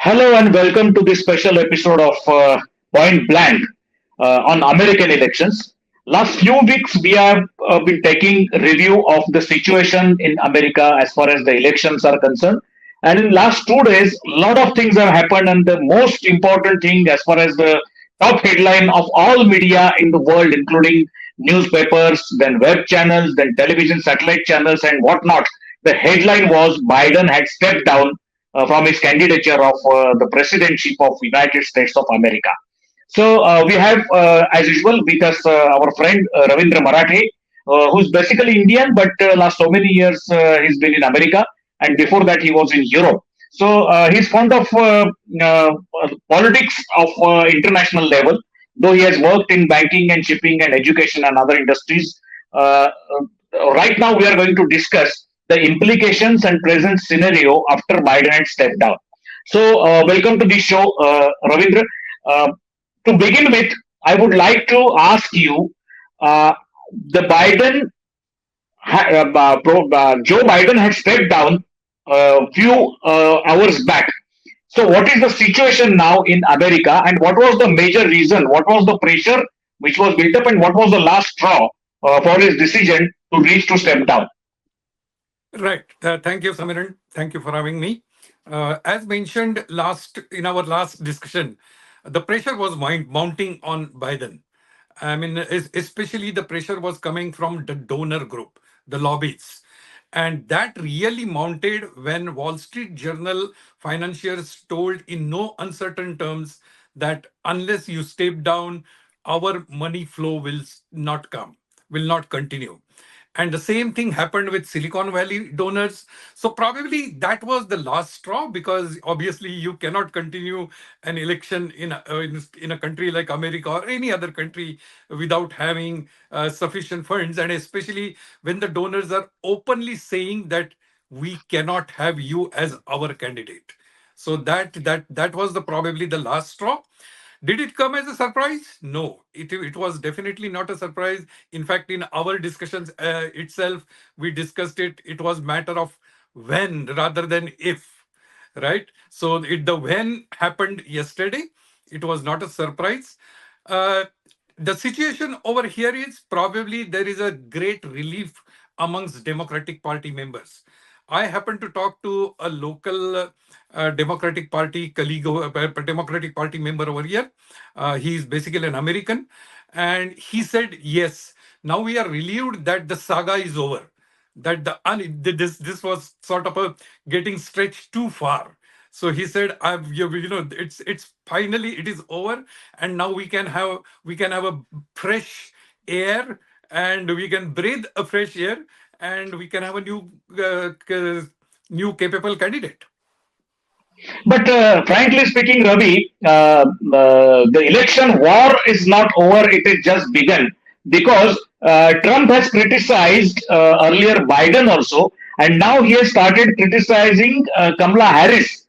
Hello and welcome to this special episode of Point Blank on American elections. Last few weeks, we have been taking review of the situation in America as far as the elections are concerned. And in last 2 days, a lot of things have happened, and the most important thing, as far as the top headline of all media in the world, including newspapers, then web channels, then television, satellite channels, and whatnot, the headline was Biden had stepped down from his candidature of the presidency of United States of America. So we have, as usual, with us our friend Ravindra Marathe, who's basically Indian, but last so many years he's been in America, and before that he was in Europe. So he's fond of politics of international level, though he has worked in banking and shipping and education and other industries. Right now, we are going to discuss the implications and present scenario after Biden had stepped down. So, welcome to the show, Ravindra. Uh, to begin with, I would like to ask you uh, the Joe Biden had stepped down a few hours back. So, what is the situation now in America, and what was the major reason? What was the pressure which was built up, and what was the last straw for his decision to reach to step down? Right. Thank you, Samiran. Thank you for having me. As mentioned last in our last discussion, the pressure was mounting on Biden. I mean, especially the pressure was coming from the donor group, the lobbies. And that really mounted when Wall Street Journal financiers told in no uncertain terms that unless you step down, our money flow not come, will not continue. And the same thing happened with Silicon Valley donors. So probably that was the last straw because obviously you cannot continue an election in a country like America or any other country without having sufficient funds, and especially when the donors are openly saying that we cannot have you as our candidate. So that was the probably the last straw. Did it come as a surprise? No, it was definitely not a surprise. In fact, in our discussions itself, we discussed it. It was matter of when rather than if, right? So the when happened yesterday. It was not a surprise. Uh, the situation over here is probably there is a great relief amongst Democratic Party members. I happened to talk to a local Democratic Party colleague, Democratic Party member over here. He is basically an American, and he said, "Yes, now we are relieved that the saga is over. That this was sort of a getting stretched too far." So he said, "I've it's finally it is over, and now we can have a fresh air, and we can breathe a fresh air, and we can have a new capable candidate." But frankly speaking, Ravi, the election war is not over, it is just begun because Trump has criticized earlier Biden also, and now he has started criticizing Kamala Harris,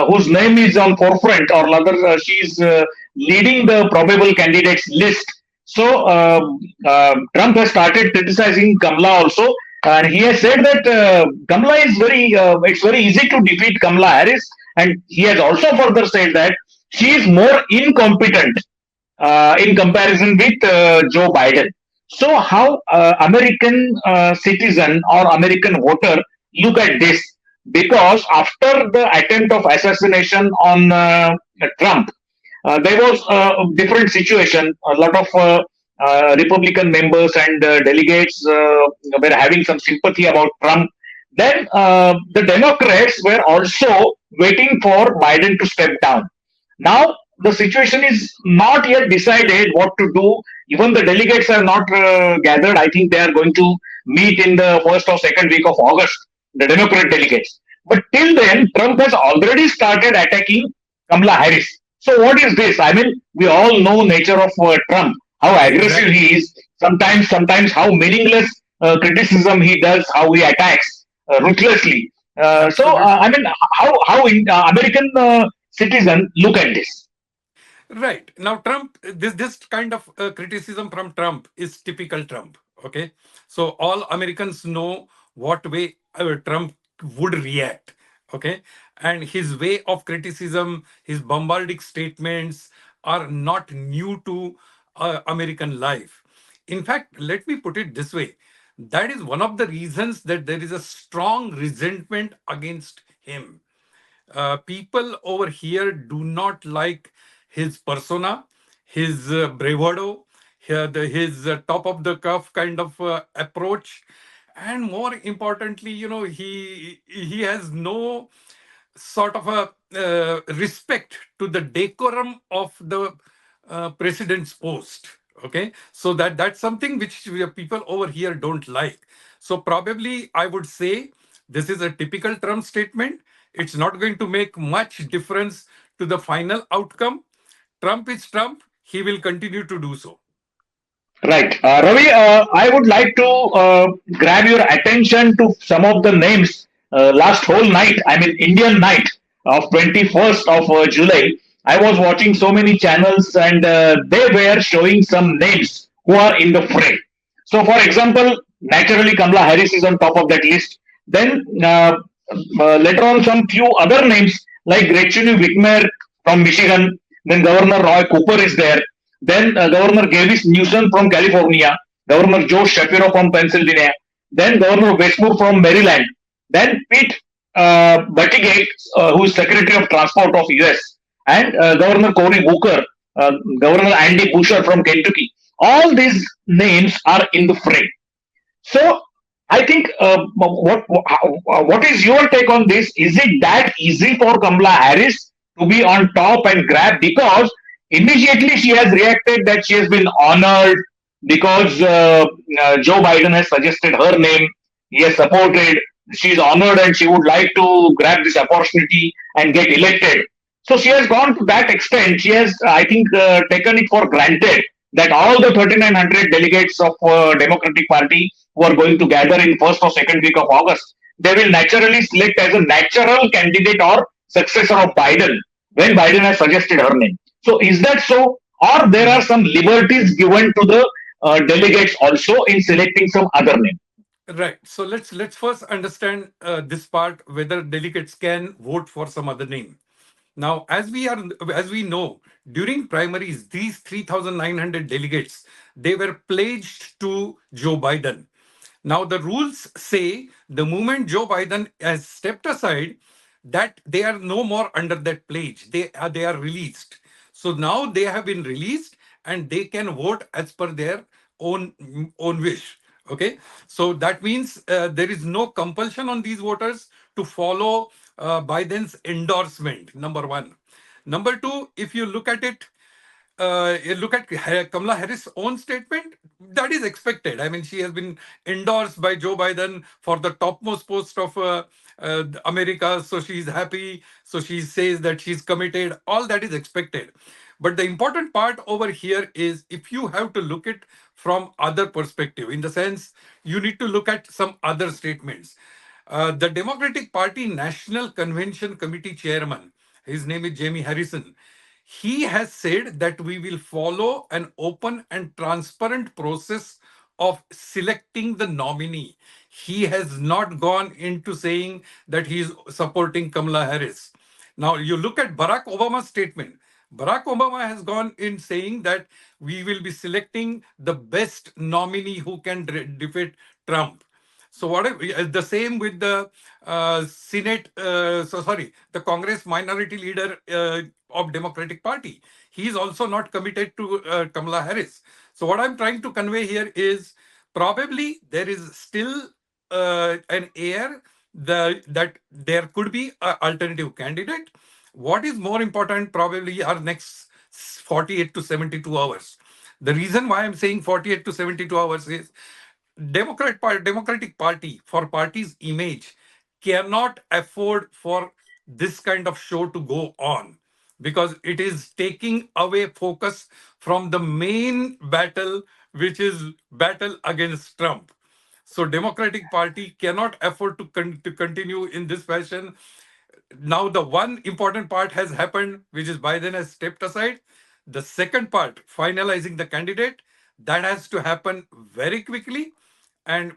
whose name is on forefront, or rather, she's leading the probable candidates list. So Trump has started criticizing Kamala also, and he has said that Kamala is it's very easy to defeat Kamala Harris, and he has also further said that she is more incompetent in comparison with Joe Biden. So, how American citizen or American voter look at this? Because after the attempt of assassination on Trump, there was a different situation. A lot of Republican members and delegates were having some sympathy about Trump. Then the Democrats were also waiting for Biden to step down. Now the situation is not yet decided what to do. Even the delegates are not gathered. I think they are going to meet in the first or second week of August, the Democrat delegates. But till then, Trump has already started attacking Kamala Harris. So what is this? I mean, we all know nature of Trump, how aggressive Exactly. he is. Sometimes how meaningless criticism he does, how he attacks ruthlessly. Absolutely. I mean, how American citizen look at this? Right. Now, Trump, this kind of criticism from Trump is typical Trump. Okay. So all Americans know what way Trump would react. Okay, and his way of criticism, his bombastic statements are not new to American life. In fact, let me put it this way, that is one of the reasons that there is a strong resentment against him. People over here do not like his persona, his bravado, his top of the cuff kind of approach, and more importantly, he has no sort of a respect to the decorum of the president's post. Okay, so that's something which people over here don't like. So probably I would say this is a typical Trump statement. It's not going to make much difference to the final outcome. Trump is Trump. He will continue to do so. Right. Ravi, I would like to grab your attention to some of the names last whole night, I mean, Indian night of 21st of July. I was watching so many channels and they were showing some names who are in the fray. So, for example, naturally, Kamala Harris is on top of that list. Then later on, some few other names like Gretchen Whitmer from Michigan. Then Governor Roy Cooper is there. Then Governor Gavin Newsom from California, Governor Joe Shapiro from Pennsylvania, then Governor Westmoor from Maryland, then Pete Buttigieg, who is Secretary of Transport of US, and Governor Cory Booker, Governor Andy Boucher from Kentucky. All these names are in the fray. So I think what is your take on this? Is it that easy for Kamala Harris to be on top and grab? Because immediately she has reacted that she has been honored because Joe Biden has suggested her name. He has supported. She is honored and she would like to grab this opportunity and get elected. So she has gone to that extent. She has, I think, taken it for granted that all the 3,900 delegates of Democratic Party who are going to gather in first or second week of August, they will naturally select as a natural candidate or successor of Biden when Biden has suggested her name. So is that so, or there are some liberties given to the delegates also in selecting some other name? Right. So let's first understand this part, whether delegates can vote for some other name. Now, as we know, during primaries, these 3,900 delegates, they were pledged to Joe Biden. Now, the rules say the moment Joe Biden has stepped aside, that they are no more under that pledge. They are released. So now they have been released and they can vote as per their own wish. Okay, so that means there is no compulsion on these voters to follow Biden's endorsement. Number one. Number two, if you look at it, you look at Kamala Harris' own statement, that is expected. I mean, she has been endorsed by Joe Biden for the topmost post of America, so she's happy. So she says that she's committed. All that is expected. But the important part over here is if you have to look at from other perspective, in the sense you need to look at some other statements. The Democratic Party National Convention Committee Chairman, his name is Jamie Harrison, he has said that we will follow an open and transparent process of selecting the nominee. He has not gone into saying that he is supporting Kamala Harris. Now, you look at Barack Obama's statement. Barack Obama has gone in saying that we will be selecting the best nominee who can defeat Trump. So what the same with the Senate, the Congress minority leader of Democratic Party. He is also not committed to Kamala Harris. So what I'm trying to convey here is probably there is still an air that there could be an alternative candidate. What is more important probably are next 48 to 72 hours. The reason why I'm saying 48 to 72 hours is Democratic Party, for party's image, cannot afford for this kind of show to go on because it is taking away focus from the main battle, which is battle against Trump. So Democratic Party cannot afford to continue in this fashion. Now the one important part has happened, which is Biden has stepped aside. The second part, finalizing the candidate, that has to happen very quickly. And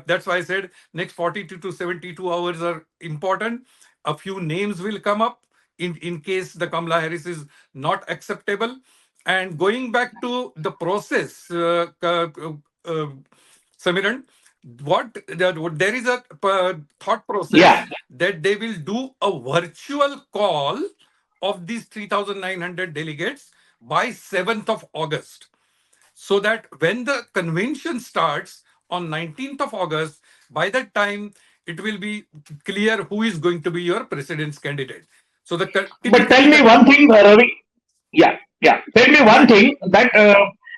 that's why I said next 42 to 72 hours are important. A few names will come up in case the Kamala Harris is not acceptable. And going back to the process, uh, Samiran, there is a thought Yeah, process that they will do a virtual call of these 3,900 delegates by 7th of August, so that when the convention starts on 19th of August, by that time it will be clear who is going to be your president's candidate. So but tell typically me the one thing, Ravi. Yeah, yeah. Tell me one right. thing that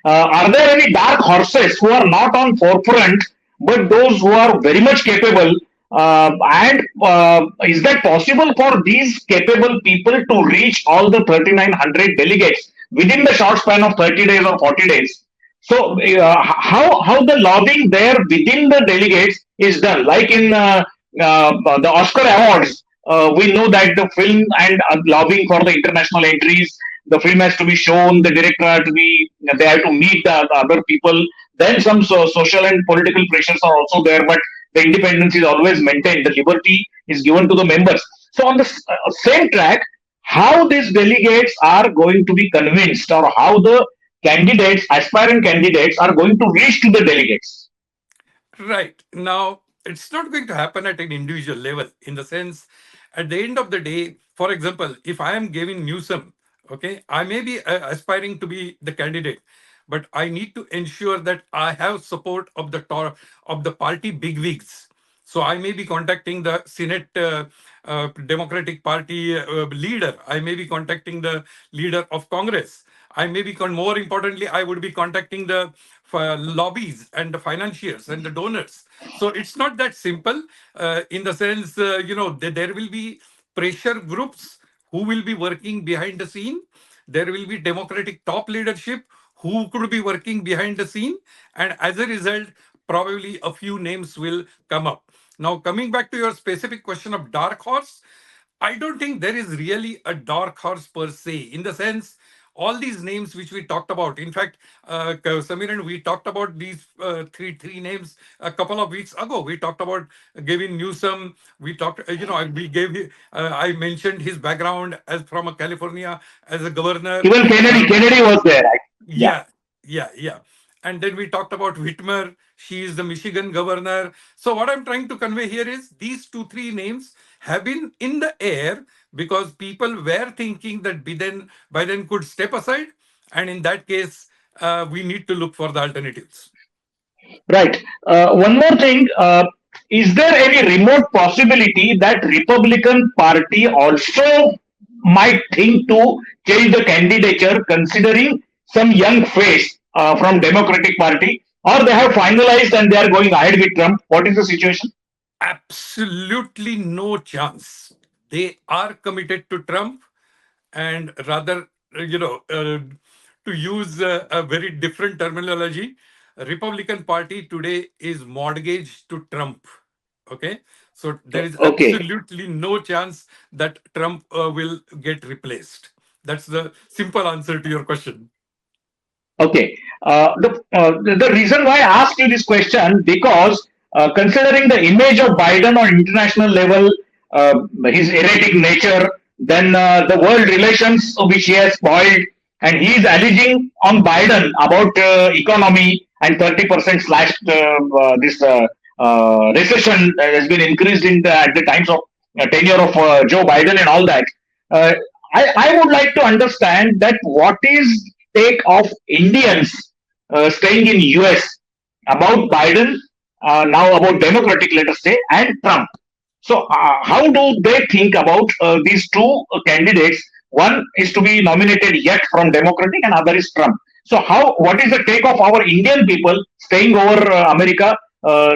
are there any dark horses who are not on forefront, but those who are very much capable? And is that possible for these capable people to reach all the 3,900 delegates within the short span of 30 days or 40 days? So how the lobbying there within the delegates is done? Like in the Oscar awards, we know that the film and lobbying for the international entries, the film has to be shown, the director has to be, they have to meet the other people. Then some social and political pressures are also there, but the independence is always maintained. The liberty is given to the members. So on the same track, how these delegates are going to be convinced, or how the candidates, aspiring candidates, are going to reach to the delegates. Right. Now, it's not going to happen at an individual level in the sense, at the end of the day, for example, if I am giving Newsom, okay, I may be aspiring to be the candidate, but I need to ensure that I have support of of the party bigwigs. So I may be contacting the Senate Democratic Party leader. I may be contacting the leader of Congress. I may be, more importantly, I would be contacting the lobbies and the financiers and the donors. So it's not that simple in the sense, there will be pressure groups who will be working behind the scene. There will be democratic top leadership who could be working behind the scene. And as a result, probably a few names will come up. Now, coming back to your specific question of dark horse, I don't think there is really a dark horse per se, in the sense, all these names which we talked about. In fact, Samiran, we talked about these three names a couple of weeks ago. We talked about Gavin Newsom. We talked, I mentioned his background as from a California as a governor. Even Kennedy was there. Yeah. Yeah, yeah. And then we talked about Whitmer. She is the Michigan governor. So what I'm trying to convey here is these two, three names have been in the air because people were thinking that Biden could step aside. And in that case, we need to look for the alternatives. Right. One more thing. Is there any remote possibility that Republican Party also might think to change the candidature, considering some young face from Democratic Party, or they have finalized and they are going ahead with Trump? What is the situation? Absolutely no chance. They are committed to Trump, and rather, to use a very different terminology, Republican Party today is mortgaged to Trump. Okay, so there is Okay. absolutely no chance that Trump will get replaced. That's the simple answer to your question. Okay. The reason why I asked you this question, because considering the image of Biden on international level, his erratic nature, then the world relations which he has spoiled, and he is alleging on Biden about economy and 30% slashed this recession has been increased at the times of tenure of Joe Biden and all that. Uh, I would like to understand that what is take of Indians staying in US about Biden, now about Democratic, let us say, and Trump. So, how do they think about these two candidates? One is to be nominated yet from Democratic, and other is Trump. So, what is the take of our Indian people staying over America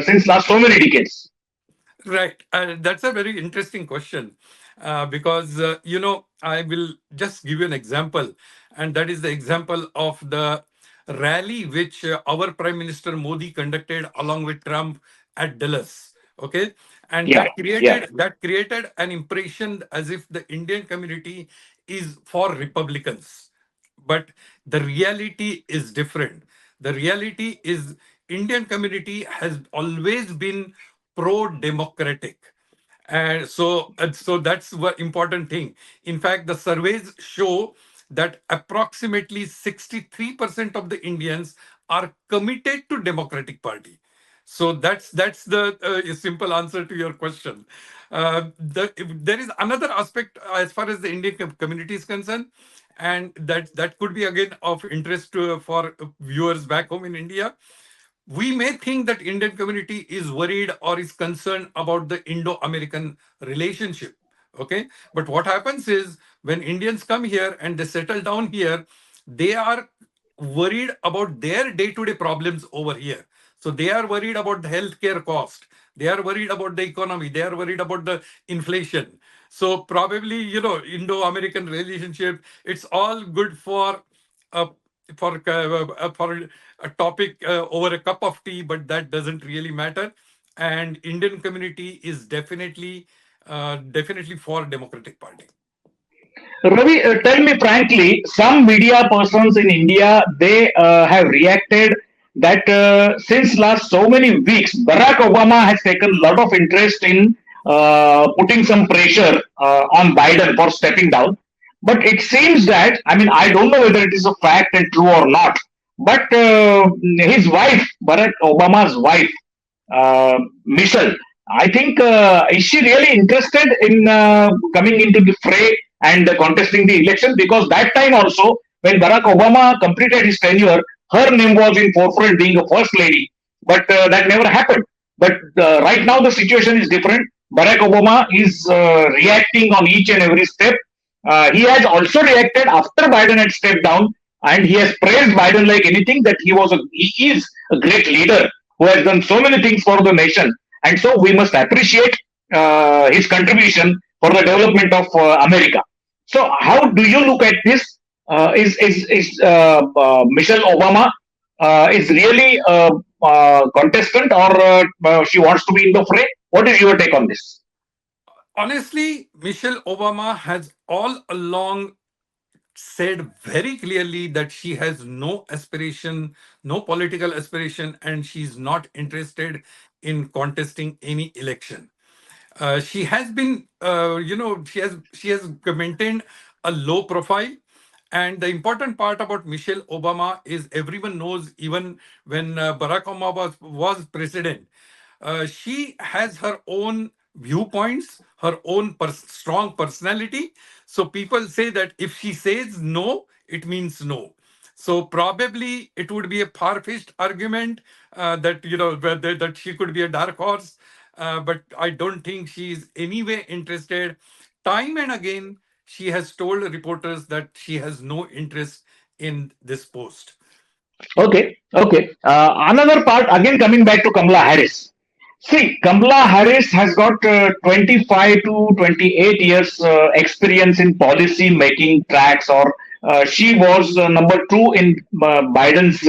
since last so many decades? Right. That's a very interesting question because, I will just give you an example. And that is the example of the rally which our Prime Minister Modi conducted along with Trump at Dallas. Okay. And Yeah, yeah, that created an impression as if the Indian community is for Republicans. But the reality is different. The reality is Indian community has always been pro-democratic. And so that's what important thing. In fact, the surveys show that approximately 63% of the Indians are committed to Democratic Party. So that's the simple answer to your question. There is another aspect as far as the Indian community is concerned, and that could be again of interest for viewers back home in India. We may think that Indian community is worried or is concerned about the Indo-American relationship. Okay. But what happens is when Indians come here and they settle down here, they are worried about their day-to-day problems over here. So they are worried about the healthcare cost. They are worried about the economy. They are worried about the inflation. So probably, Indo-American relationship, it's all good uh, for a topic over a cup of tea, but that doesn't really matter. And Indian community is definitely for Democratic Party. Ravi, tell me frankly, some media persons in India, they have reacted that since last so many weeks, Barack Obama has taken a lot of interest in putting some pressure on Biden for stepping down. But it seems that, I mean, I don't know whether it is a fact and true or not, but his wife, Barack Obama's wife, Michelle, I think, is she really interested in coming into the fray and contesting the election? Because that time also, when Barack Obama completed his tenure, her name was in forefront being a first lady, but that never happened. But right now the situation is different. Barack Obama is reacting on each and every step. He has also reacted after Biden had stepped down, and he has praised Biden like anything that he is a great leader who has done so many things for the nation, and so we must appreciate his contribution for the development of America. So, how do you look at this? Is Michelle Obama is really a contestant, or she wants to be in the fray? What is your take on this? Honestly, Michelle Obama has all along said very clearly that she has no aspiration, no political aspiration, and she's not interested in contesting any election. She has been, she has maintained a low profile. And the important part about Michelle Obama is everyone knows, even when Barack Obama was president, she has her own viewpoints, her own strong personality. So people say that if she says no, it means no. So probably it would be a far-fetched argument that that she could be a dark horse, but I don't think she is anyway interested. Time and again, she has told reporters that she has no interest in this post. Okay, okay. Another part, again coming back to Kamala Harris. See, Kamala Harris has got 25 to 28 years experience in policy making tracks, or she was number two in Biden's,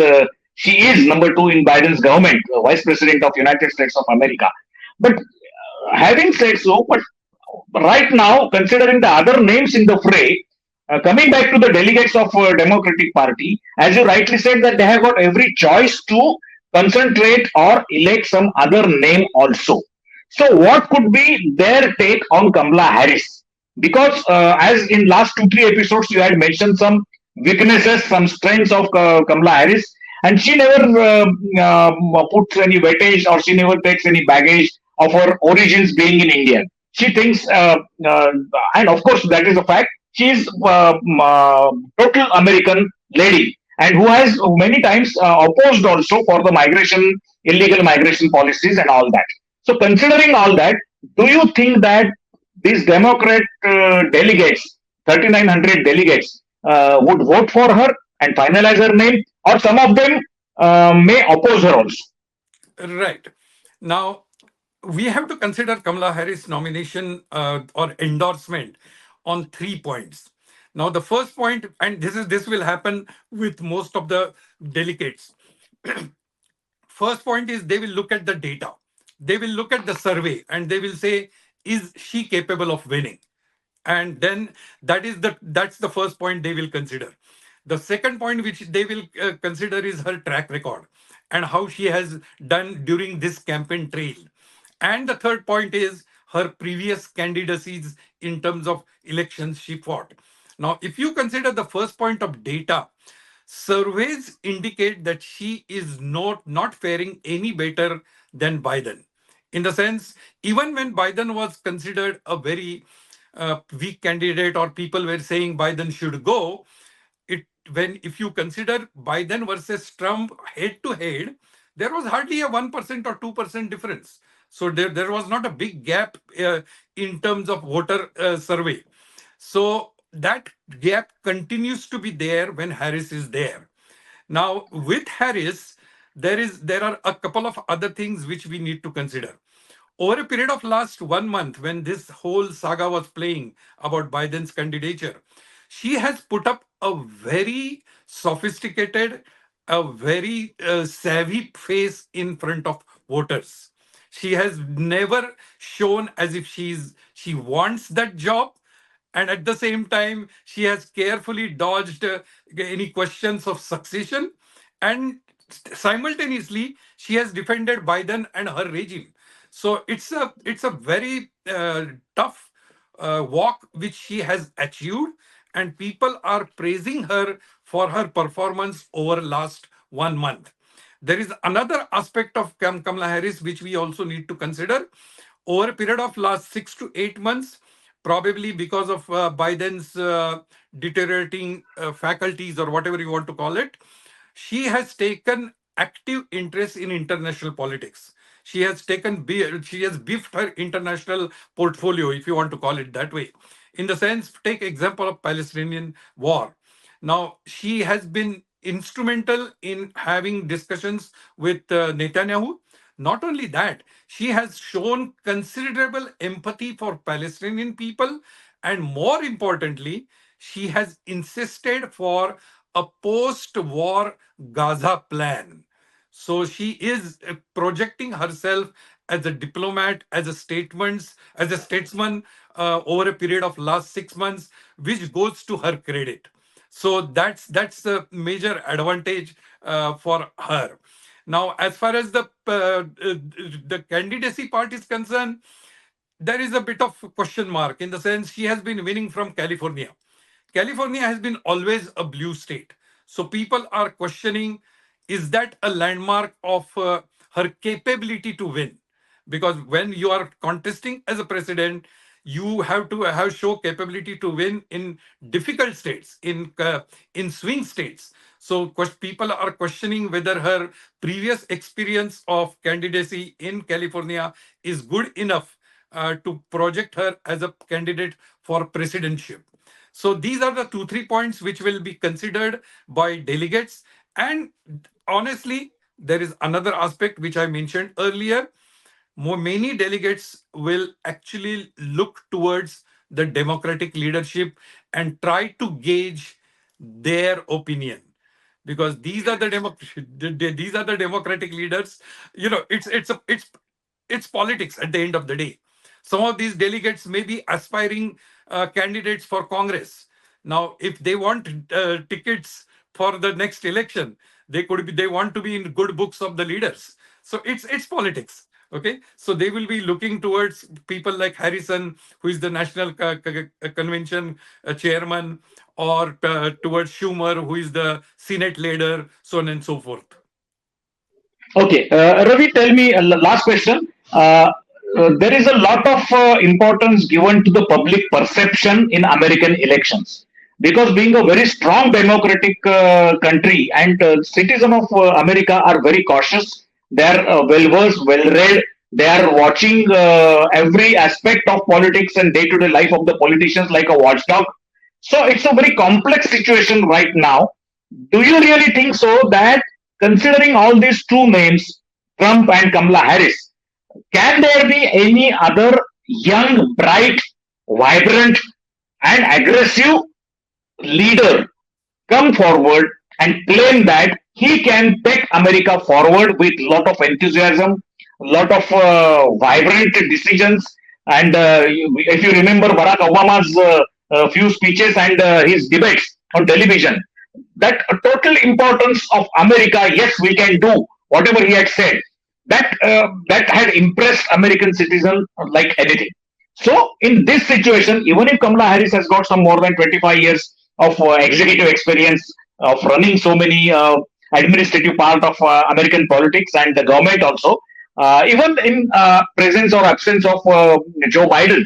she is number two in Biden's government, Vice President of United States of America. But having said so, but right now, considering the other names in the fray, coming back to the delegates of Democratic Party, as you rightly said, that they have got every choice to concentrate or elect some other name also. So, what could be their take on Kamala Harris? Because as in last 2 3 episodes, you had mentioned some weaknesses, some strengths of Kamala Harris, and she never puts any weightage or she never takes any baggage of her origins being in India. She thinks, and of course that is a fact. She is total American lady, and who has many times opposed also for the migration, illegal migration policies and all that. So, considering all that, do you think that these Democrat delegates, 3,900 delegates, would vote for her and finalize her name, or some of them may oppose her also? Right. Now, we have to consider Kamala Harris nomination or endorsement on 3 points. Now, the first point, and this will happen with most of the delegates. First point is they will look at the data. They will look at the survey and they will say, is she capable of winning? And then that's the first point they will consider. The second point which they will consider is her track record. and how she has done during this campaign trail. And the third point is her previous candidacies in terms of elections she fought. Now, if you consider the first point of data, surveys indicate that she is not faring any better than Biden. In the sense, even when Biden was considered a very weak candidate, or people were saying Biden should go, it when if you consider Biden versus Trump head to head, there was hardly a 1% or 2% difference. So there was not a big gap in terms of voter survey. So that gap continues to be there when Harris is there. Now, with Harris, there are a couple of other things which we need to consider. Over a period of last 1 month, when this whole saga was playing about Biden's candidature, she has put up a very sophisticated, a very savvy face in front of voters. She has never shown as if she wants that job, and at the same time she has carefully dodged any questions of succession, and simultaneously she has defended Biden and her regime. So it's a very tough walk which she has achieved, and people are praising her for her performance over last 1 month. There is another aspect of Kamala Harris which we also need to consider. Over a period of last 6 to 8 months, probably because of Biden's deteriorating faculties, or whatever you want to call it, she has taken active interest in international politics. She has beefed her international portfolio, if you want to call it that way. In the sense, take example of Palestinian war. Now, she has been instrumental in having discussions with Netanyahu. Not only that, she has shown considerable empathy for Palestinian people, and more importantly, she has insisted for a post-war Gaza plan. So she is projecting herself as a diplomat, as a statesman over a period of last 6 months, which goes to her credit. So that's a major advantage for her. Now, as far as the candidacy part is concerned, there is a bit of question mark, in the sense she has been winning from California. California has been always a blue state. So people are questioning, is that a landmark of her capability to win? Because when you are contesting as a president, you have to have show capability to win in difficult states, in swing states. So people are questioning whether her previous experience of candidacy in California is good enough to project her as a candidate for presidency. So these are the 2 3 points which will be considered by delegates. And honestly, there is another aspect which I mentioned earlier. Many delegates will actually look towards the democratic leadership and try to gauge their opinion, because these are the democratic leaders. It's politics at the end of the day. Some of these delegates may be aspiring candidates for Congress. Now, if they want tickets for the next election, they want to be in good books of the leaders. So it's politics. Okay, so they will be looking towards people like Harrison, who is the National Convention chairman, or towards Schumer, who is the Senate leader, so on and so forth. Okay, Ravi, tell me last question. There is a lot of importance given to the public perception in American elections, because being a very strong democratic country, and citizens of America are very cautious. They are well versed, well read. They are watching every aspect of politics and day to day life of the politicians like a watchdog. So it's a very complex situation right now. Do you really think so that, considering all these two names, Trump and Kamala Harris, can there be any other young, bright, vibrant, and aggressive leader come forward and claim that he can take America forward with lot of enthusiasm, lot of vibrant decisions? And if you remember Barack Obama's few speeches and his debates on television, that total importance of America, yes, we can do. whatever he had said, that had impressed American citizens like anything. So in this situation, even if Kamala Harris has got some more than 25 years of executive experience of running so many administrative part of American politics and the government also, even in presence or absence of Joe Biden,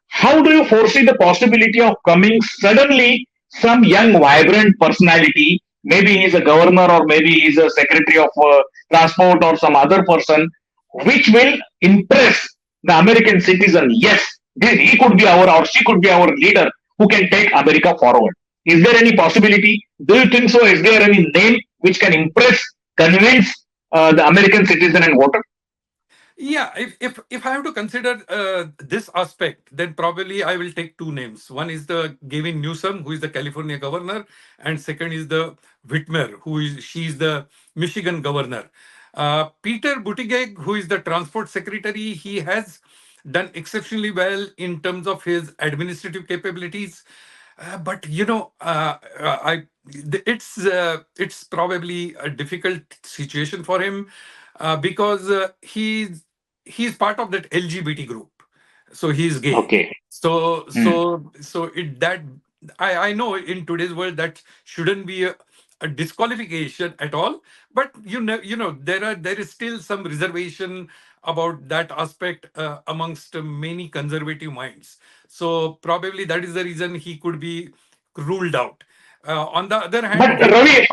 how do you foresee the possibility of coming suddenly some young, vibrant personality? Maybe he's a governor or maybe he's a secretary of transport or some other person, which will impress the American citizen. Yes, he could be our or she could be our leader who can take America forward. Is there any possibility? Do you think so? Is there any name which can impress, convince the American citizen and voter? Yeah, if I have to consider this aspect, then probably I will take two names. One is the Gavin Newsom, who is the California governor, and second is the Whitmer, she's the Michigan governor. Peter Buttigieg, who is the transport secretary, he has done exceptionally well in terms of his administrative capabilities. But it's probably a difficult situation for him because he's part of that LGBT group, so he's gay. Okay. Hmm. So it that I know in today's world that shouldn't be a disqualification at all, but there is still some reservation about that aspect amongst many conservative minds. So probably that is the reason he could be ruled out. On the other But hand, Ravi,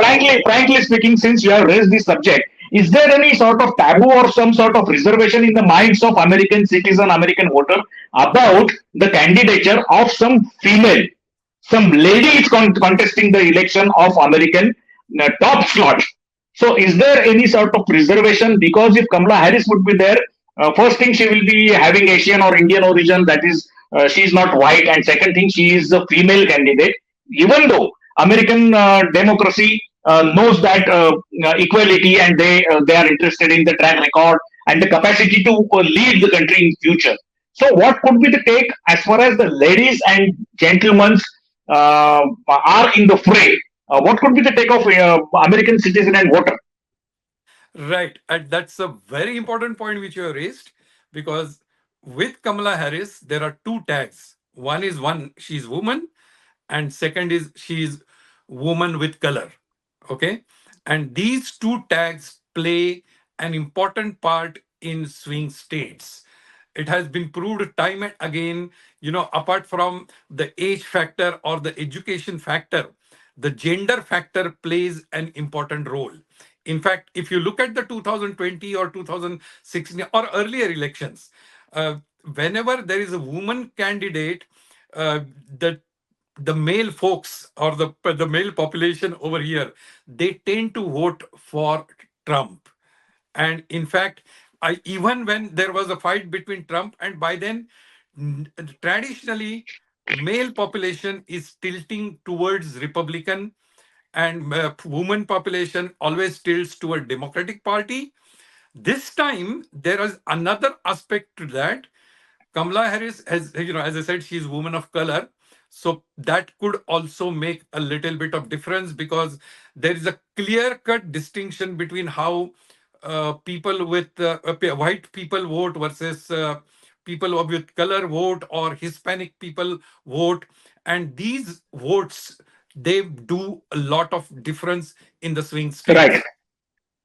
frankly speaking, since you have raised this subject, is there any sort of taboo or some sort of reservation in the minds of American citizen, American voter about the candidature of some female, some lady is contesting the election of American top slot? So, is there any sort of reservation? Because if Kamala Harris would be there, first thing she will be having Asian or Indian origin, that is, she is not white, and second thing, she is a female candidate. Even though American democracy knows that equality, and they are interested in the track record and the capacity to lead the country in future. So, what could be the take as far as the ladies and gentlemen are in the fray? What could be the take of American citizen and voter? right, and that's a very important point which you have raised, because with Kamala Harris there are two tags. One, she's woman, and second is she's woman with color. Okay, and these two tags play an important part in swing states. It has been proved time and again, apart from the age factor or the education factor, the gender factor plays an important role. In fact, if you look at the 2020 or 2016 or earlier elections, uh, whenever there is a woman candidate, uh, the the male folks or the male population over here, they tend to vote for Trump. And in fact, even when there was a fight between Trump and Biden, traditionally male population is tilting towards Republican, and woman population always tilts toward Democratic Party. This time there is another aspect to that. Kamala Harris, as I said, she's woman of color. So that could also make a little bit of difference, because there is a clear-cut distinction between how people with white people vote versus people with color vote or Hispanic people vote. And these votes, they do a lot of difference in the swing Right. states.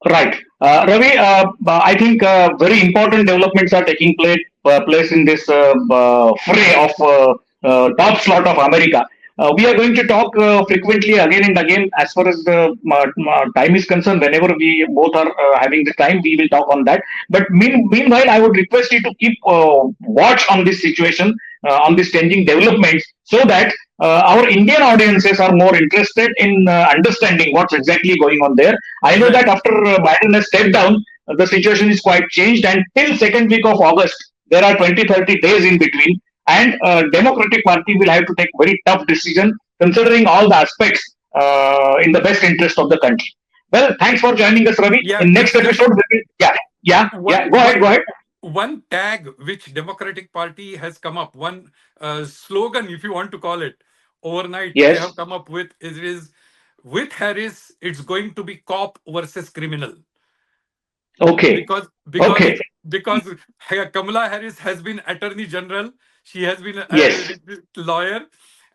Right. Ravi, I think very important developments are taking place in this fray of top slot of America. We are going to talk frequently again and again as far as the time is concerned. Whenever we both are having the time, we will talk on that. But meanwhile, I would request you to keep watch on this situation, on this changing developments, so that our Indian audiences are more interested in understanding what's exactly going on there. I know Right. that after Biden has stepped down, the situation is quite changed, and till second week of August, there are 20-30 days in between, and Democratic Party will have to take very tough decision considering all the aspects in the best interest of the country. Well, thanks for joining us, Ravi. Yeah, In next episode, yeah. one Go ahead, one go ahead. one tag which Democratic Party has come up, one slogan, if you want to call it, overnight they Yes. have come up with, is with Harris, it's going to be cop versus criminal. Okay. because because Okay. because Kamala Harris has been Attorney General, she has been Yes. a lawyer,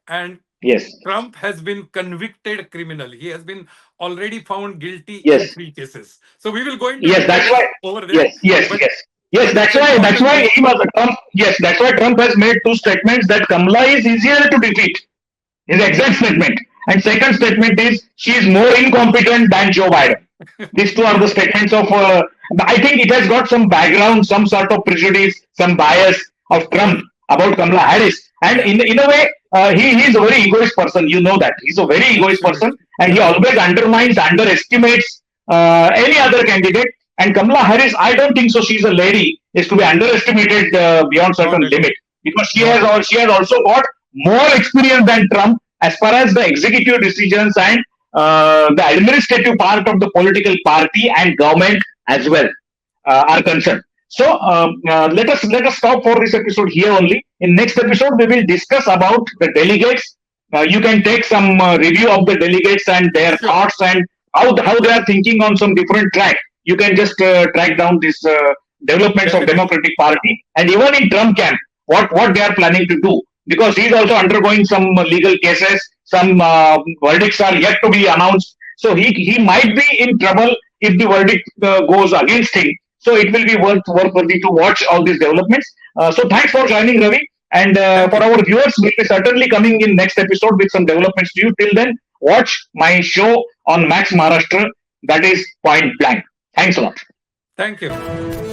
and Yes. Trump has been convicted criminal. He has been already found guilty in Yes. 3 cases. So we will go into Yes. That's details why. over there, Yes. Yes. but Yes. Yes. it's That's why. That's important why to he was Trump. Yes. That's why Trump has made two statements that Kamala is easier to defeat. His exact statement. And second statement is she is more incompetent than Joe Biden. These two are the statements of. I think it has got some background, some sort of prejudice, some bias of Trump right. about Kamala Harris. And Yeah, in a way, he is a very egoist person. You know that he's a very egoist person, absolutely. and he Yeah, always undermines, underestimates any other candidate. And Kamala Harris, I don't think so. She's a lady is to be underestimated beyond certain not at limit all. because Not at all. she has also got more experience than Trump as far as the executive decisions and the administrative part of the political party and government as well are concerned. So let us stop for this episode here only. In next episode, we will discuss about the delegates. You can take some review of the delegates and their Sure. thoughts and how they are thinking on some different track. You can just track down these developments of Definitely. Democratic Party and even in Trump camp what they are planning to do because he is also undergoing some legal cases. Some verdicts are yet to be announced. So he might be in trouble if the verdict goes against him. So it will be worthwhile to watch all these developments. So thanks for joining, Ravi. And Thank for you. our viewers, we'll be certainly coming in next episode with some developments to you. Till then, watch my show on Max Maharashtra. That is Point Blank. Thanks a lot. Thank you.